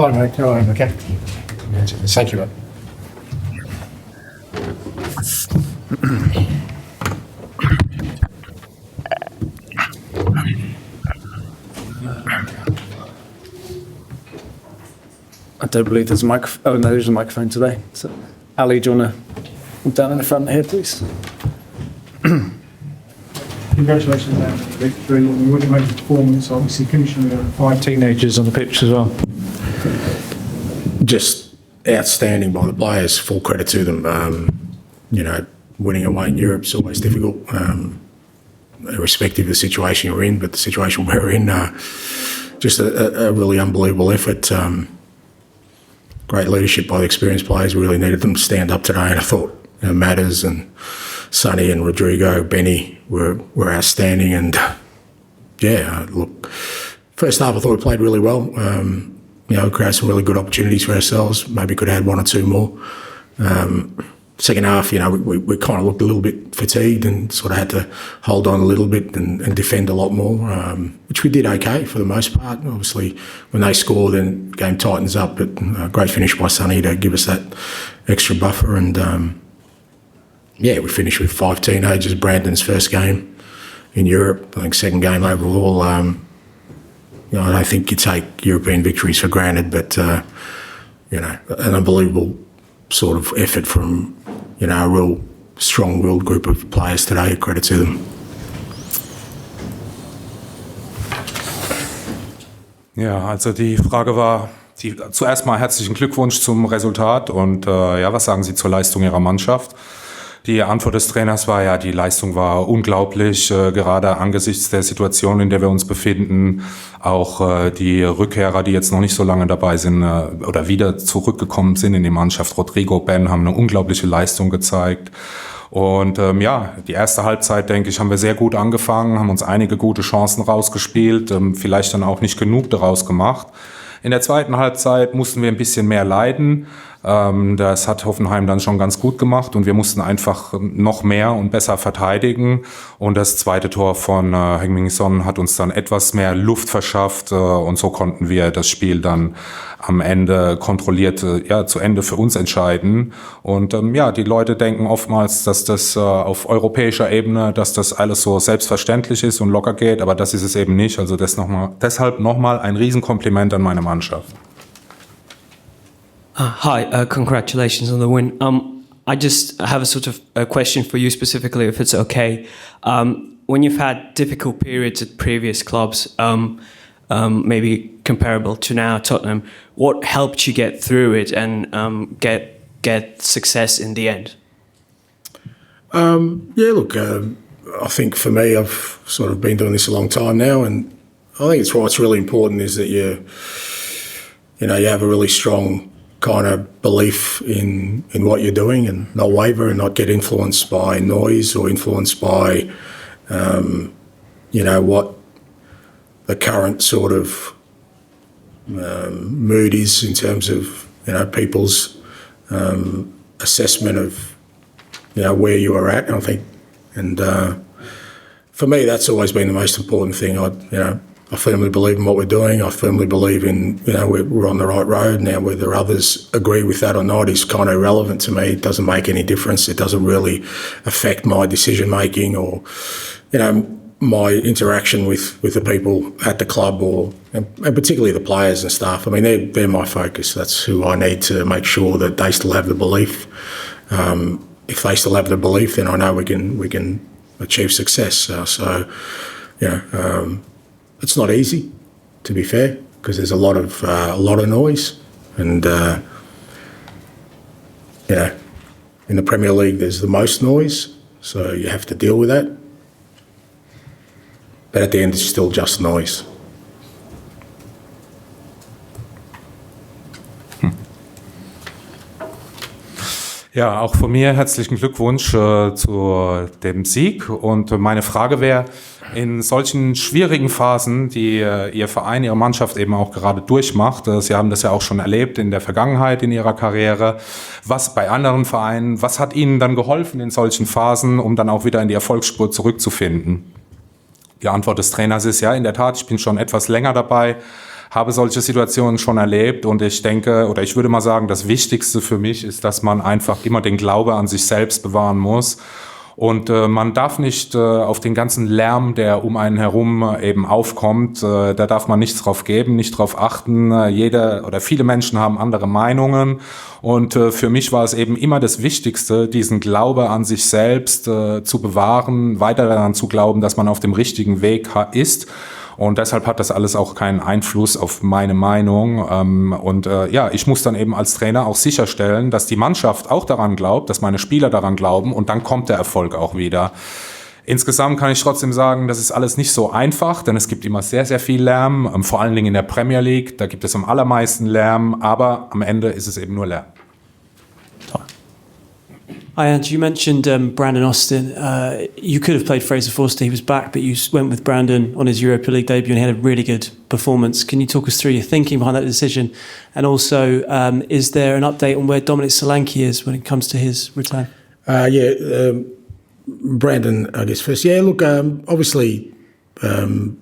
Hi, mate. How are you? Okay. Thank you, mate. I don't believe there's a microphone. Oh, no, there's a microphone today. So, Ali, do you want to come down in the front here, please? Congratulations on the victory. What a great performance. Obviously, finishing with 5 teenagers on the pitch as well. Just outstanding by the players. Full credit to them. Winning away in Europe is always difficult, irrespective of the situation you're in. But the situation we're in, just a really unbelievable effort. Great leadership by the experienced players. We really needed them to stand up today, and I thought Matters and Sonny and Rodrigo, Benny were outstanding. And look, first half I thought we played really well. Created some really good opportunities for ourselves. Maybe could have had 1 or 2 more. Second half, we kind of looked a little bit fatigued and sort of had to hold on a little bit and defend a lot more, which we did okay for the most part. Obviously, when they score, then the game tightens up. But great finish by Sonny to give us that extra buffer. And we finished with 5 teenagers. Brandon's first game in Europe, I think second game overall. I don't think you take European victories for granted, but an unbelievable sort of effort from a real strong-willed group of players today. Credit to them. Ja, also die Frage war, zuerst mal herzlichen Glückwunsch zum Resultat und was sagen Sie zur Leistung Ihrer Mannschaft? Die Antwort des Trainers war, ja, die Leistung war unglaublich, gerade angesichts der Situation, in der wir uns befinden. Auch die Rückkehrer, die jetzt noch nicht so lange dabei sind oder wieder zurückgekommen sind in die Mannschaft, Rodrigo, Ben, haben eine unglaubliche Leistung gezeigt. Und die erste Halbzeit, denke ich, haben wir sehr gut angefangen, haben uns einige gute Chancen rausgespielt, vielleicht dann auch nicht genug daraus gemacht. In der zweiten Halbzeit mussten wir ein bisschen mehr leiden. Das hat Hoffenheim dann schon ganz gut gemacht und wir mussten einfach noch mehr und besser verteidigen. Und das zweite Tor von Heung-min Son hat uns dann etwas mehr Luft verschafft und so konnten wir das Spiel dann am Ende kontrolliert zu Ende für uns entscheiden. Und die Leute denken oftmals, dass das auf europäischer Ebene, dass das alles so selbstverständlich ist und locker geht, aber das ist es eben nicht. Also deshalb nochmal ein Riesenkompliment an meine Mannschaft. Hi, congratulations on the win. I just have a sort of a question for you specifically, if it's okay. When you've had difficult periods at previous clubs, maybe comparable to now Tottenham, what helped you get through it and get success in the end? I think for me, I've sort of been doing this a long time now, and I think what's really important is that you have a really strong kind of belief in what you're doing and not waver and not get influenced by noise or influenced by, what the current sort of mood is in terms of, people's assessment of, where you are at, I think. And for me, that's always been the most important thing. I firmly believe in what we're doing. I firmly believe in, we're on the right road. Now, whether others agree with that or not is kind of irrelevant to me. It doesn't make any difference. It doesn't really affect my decision-making or, my interaction with the people at the club and particularly the players and staff. I mean, they're my focus. That's who I need to make sure that they still have the belief. If they still have the belief, then I know we can achieve success. It's not easy, to be fair, because there's a lot of noise, and in the Premier League there's the most noise, so you have to deal with that. But at the end, it's still just noise. Ja, auch von mir herzlichen Glückwunsch zu dem Sieg. Und meine Frage wäre, in solchen schwierigen Phasen, die Ihr Verein, Ihre Mannschaft eben auch gerade durchmacht, Sie haben das ja auch schon erlebt in der Vergangenheit in Ihrer Karriere, was bei anderen Vereinen, was hat Ihnen dann geholfen in solchen Phasen, um dann auch wieder in die Erfolgsspur zurückzufinden? Die Antwort des Trainers ist, ja, in der Tat, ich bin schon etwas länger dabei, habe solche Situationen schon erlebt und ich denke, oder ich würde mal sagen, das Wichtigste für mich ist, dass man einfach immer den Glaube an sich selbst bewahren muss. Und man darf nicht auf den ganzen Lärm, der um einen herum eben aufkommt, da darf man nichts drauf geben, nicht drauf achten. Jeder oder viele Menschen haben andere Meinungen. Und für mich war es eben immer das Wichtigste, diesen Glaube an sich selbst zu bewahren, weiter daran zu glauben, dass man auf dem richtigen Weg ist. Und deshalb hat das alles auch keinen Einfluss auf meine Meinung. Ich muss dann eben als Trainer auch sicherstellen, dass die Mannschaft auch daran glaubt, dass meine Spieler daran glauben und dann kommt der Erfolg auch wieder. Insgesamt kann ich trotzdem sagen, das ist alles nicht so einfach, denn es gibt immer sehr, sehr viel Lärm, vor allen Dingen in der Premier League, da gibt es am allermeisten Lärm, aber am Ende ist es eben nur Lärm. Hi, Ange. You mentioned Brandon Austin. You could have played Fraser Forster. He was back, but you went with Brandon on his Europa League debut and he had a really good performance. Can you talk us through your thinking behind that decision? And also, is there an update on where Dominic Solanke is when it comes to his return? Brandon, I guess first. Yeah, look, obviously, even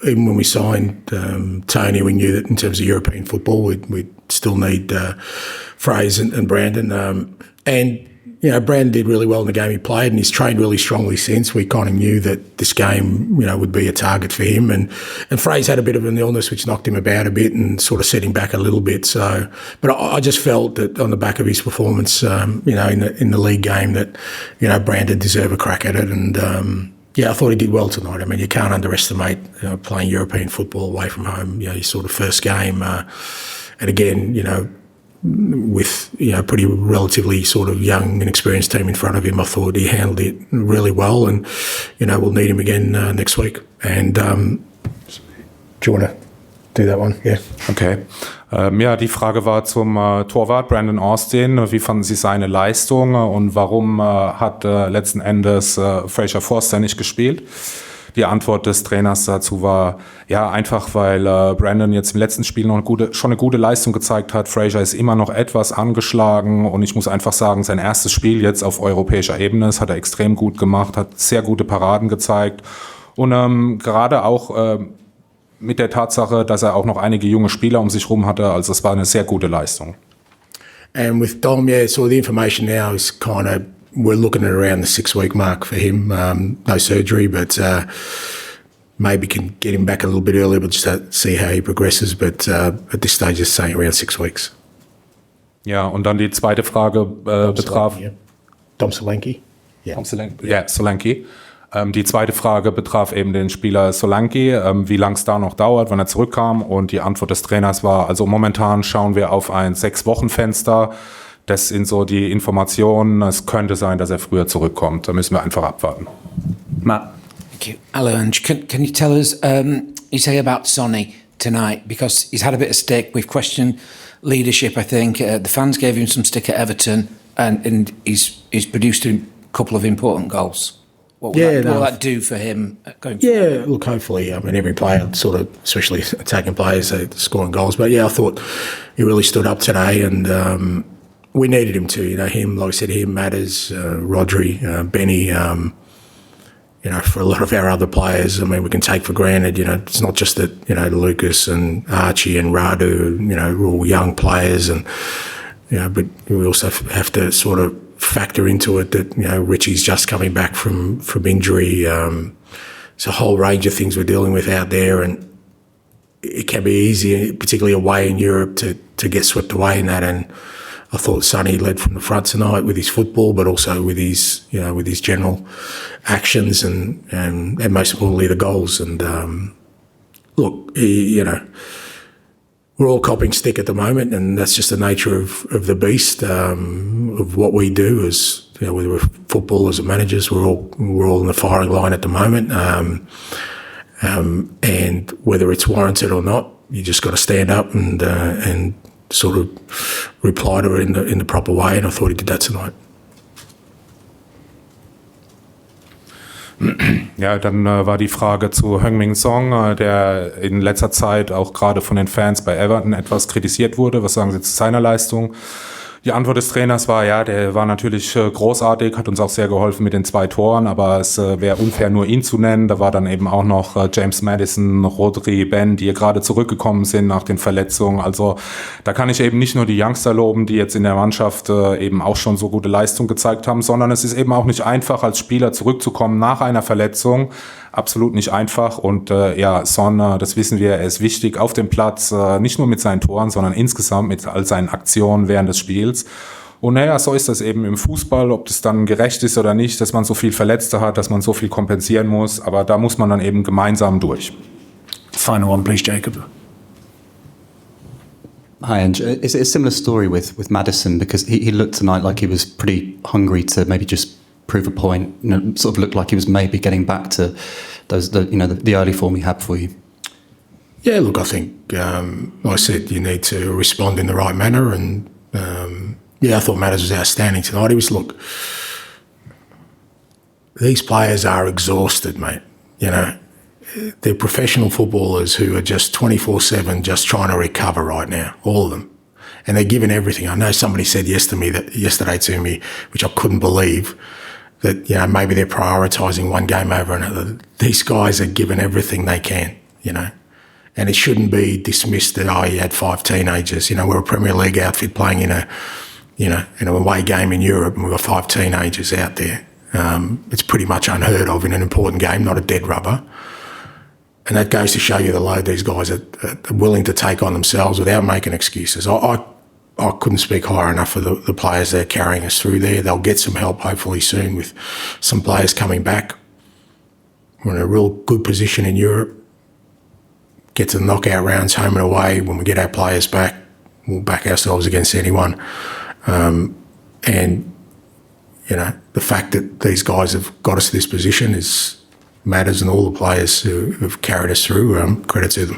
when we signed Tony, we knew that in terms of European football, we'd still need Fraser and Brandon. Brandon did really well in the game he played and he's trained really strongly since. We kind of knew that this game, would be a target for him. And Fraser had a bit of an illness which knocked him about a bit and sort of set him back a little bit. So, but I just felt that on the back of his performance, in the league game that, Brandon deserved a crack at it. And, I thought he did well tonight. I mean, you can't underestimate playing European football away from home, his sort of first game. And again, with pretty relatively sort of young and experienced team in front of him, I thought he handled it really well, and we'll need him again next week. And do you want to do that one? Yeah. Okay. Die Frage war zum Torwart Brandon Austin. Wie fanden Sie seine Leistung und warum hat letzten Endes Fraser Forster nicht gespielt? Die Antwort des Trainers dazu war, einfach weil Brandon jetzt im letzten Spiel noch schon eine gute Leistung gezeigt hat. Fraser ist immer noch etwas angeschlagen und ich muss einfach sagen, sein erstes Spiel jetzt auf europäischer Ebene, das hat er extrem gut gemacht, hat sehr gute Paraden gezeigt und gerade auch mit der Tatsache, dass er auch noch einige junge Spieler um sich rum hatte, also es war eine sehr gute Leistung. And with Dom, so the information now is kind of we're looking at around the 6-week mark for him. No surgery, but maybe can get him back a little bit earlier, but just to see how he progresses. But at this stage, it's saying around 6 weeks. Ja, und dann die zweite Frage betraf... Dom Solanke. Solanke. Die zweite Frage betraf eben den Spieler Solanke, wie lang es da noch dauert, wann er zurückkam. Und die Antwort des Trainers war, also momentan schauen wir auf ein 6-Wochen-Fenster. Das sind so die Informationen. Es könnte sein, dass er früher zurückkommt. Da müssen wir einfach abwarten. Matt. Thank you. Hello, Ange. Can you tell us, you say about Sonny tonight, because he's had a bit of stick. We've questioned leadership, I think. The fans gave him some stick at Everton, and he's produced a couple of important goals. What will that do for him going forward? Yeah, look, hopefully, I mean, every player sort of, especially attacking players, are scoring goals. But I thought he really stood up today and we needed him to, him, like I said, him, Matters, Rodri, Benny, for a lot of our other players, I mean, we can take for granted, it's not just that, Lucas and Archie and Radu, are all young players and, but we also have to sort of factor into it that, Richie's just coming back from injury. It's a whole range of things we're dealing with out there and it can be easy, particularly away in Europe, to get swept away in that. And I thought Sonny led from the front tonight with his football, but also with his, with his general actions and most importantly the goals. And look, we're all copping stick at the moment, and that's just the nature of the beast, of what we do as whether we're footballers or managers. We're all in the firing line at the moment, and whether it's warranted or not, you just got to stand up and sort of reply to it in the proper way, and I thought he did that tonight. Ja, dann war die Frage zu Heung-min Son, der in letzter Zeit auch gerade von den Fans bei Everton etwas kritisiert wurde. Was sagen Sie zu seiner Leistung? Die Antwort des Trainers war, ja, der war natürlich großartig, hat uns auch sehr geholfen mit den 2 Toren, aber es wäre unfair, nur ihn zu nennen. Da war dann eben auch noch James Maddison, Rodri, Ben, die gerade zurückgekommen sind nach den Verletzungen. Also da kann ich eben nicht nur die Youngster loben, die jetzt in der Mannschaft eben auch schon so gute Leistung gezeigt haben, sondern es ist eben auch nicht einfach, als Spieler zurückzukommen nach einer Verletzung. Absolut nicht einfach und ja, Son, das wissen wir, er ist wichtig auf dem Platz, nicht nur mit seinen Toren, sondern insgesamt mit all seinen Aktionen während des Spiels. Und naja, so ist das eben im Fußball, ob das dann gerecht ist oder nicht, dass man so viel Verletzte hat, dass man so viel kompensieren muss, aber da muss man dann eben gemeinsam durch. Final one, please, Jacob. Hi, and is it a similar story with Maddison? Because he looked tonight like he was pretty hungry to maybe just prove a point. You know, sort of looked like he was maybe getting back to the early form he had before you. Yeah, look, I think, like I said, you need to respond in the right manner. And yeah, I thought Matters was outstanding tonight. These players are exhausted, mate. You know, they're professional footballers who are just 24/7 just trying to recover right now, all of them. And they're giving everything. I know somebody said yesterday to me, which I couldn't believe, that, you know, maybe they're prioritising one game over another. These guys are giving everything they can, you know. And it shouldn't be dismissed that, oh, you had 5 teenagers. You know, we're a Premier League outfit playing in an away game in Europe, and we've got 5 teenagers out there. It's pretty much unheard of in an important game, not a dead rubber. And that goes to show you the load these guys are willing to take on themselves without making excuses. I couldn't speak higher enough for the players that are carrying us through there. They'll get some help hopefully soon with some players coming back. We're in a real good position in Europe. Get to the knockout rounds home and away. When we get our players back, we'll back ourselves against anyone. And, you know, the fact that these guys have got us to this position matters, and all the players who have carried us through, credit to them.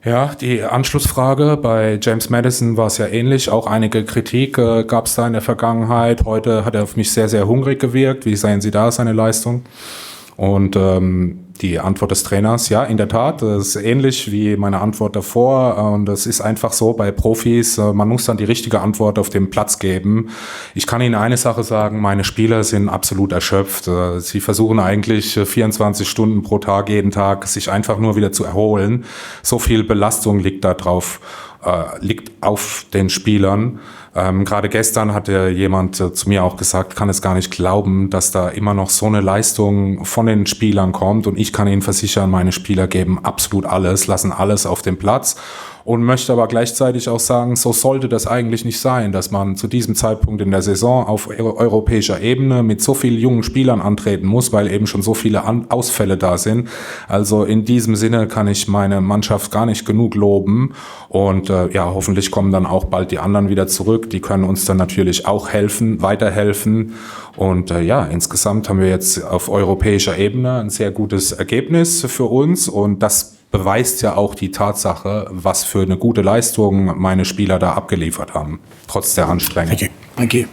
Ja, die Anschlussfrage, bei James Maddison war es ja ähnlich, auch einige Kritik gab es da in der Vergangenheit. Heute hat er auf mich sehr, sehr hungrig gewirkt. Wie sehen Sie da seine Leistung? Und die Antwort des Trainers, ja, in der Tat, das ist ähnlich wie meine Antwort davor. Und das ist einfach so bei Profis, man muss dann die richtige Antwort auf dem Platz geben. Ich kann Ihnen eine Sache sagen, meine Spieler sind absolut erschöpft. Sie versuchen eigentlich 24 Stunden pro Tag, jeden Tag, sich einfach nur wieder zu erholen. So viel Belastung liegt da drauf, liegt auf den Spielern. Gerade gestern hatte jemand zu mir auch gesagt, kann es gar nicht glauben, dass da immer noch so eine Leistung von den Spielern kommt. Und ich kann Ihnen versichern, meine Spieler geben absolut alles, lassen alles auf den Platz. Und möchte aber gleichzeitig auch sagen, so sollte das eigentlich nicht sein, dass man zu diesem Zeitpunkt in der Saison auf europäischer Ebene mit so vielen jungen Spielern antreten muss, weil eben schon so viele Ausfälle da sind. Also in diesem Sinne kann ich meine Mannschaft gar nicht genug loben. Und ja, hoffentlich kommen dann auch bald die anderen wieder zurück. Die können uns dann natürlich auch helfen, weiterhelfen. Und ja, insgesamt haben wir jetzt auf europäischer Ebene ein sehr gutes Ergebnis für uns. Und das beweist ja auch die Tatsache, was für eine gute Leistung meine Spieler da abgeliefert haben, trotz der Anstrengung. Thank you.